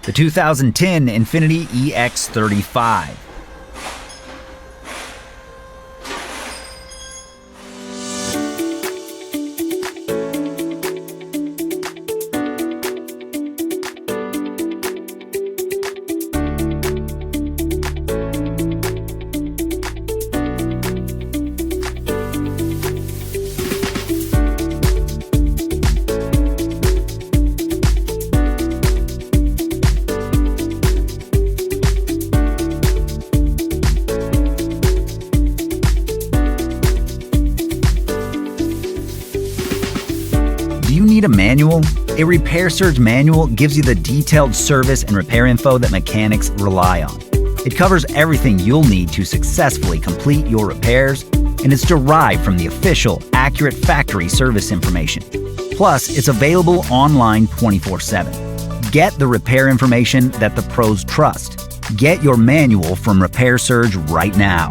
the 2010 Infiniti EX35. Do you need a manual? A Repair Surge manual gives you the detailed service and repair info that mechanics rely on. It covers everything you'll need to successfully complete your repairs, and it's derived from the official, accurate factory service information. Plus, it's available online 24/7. Get the repair information that the pros trust. Get your manual from Repair Surge right now.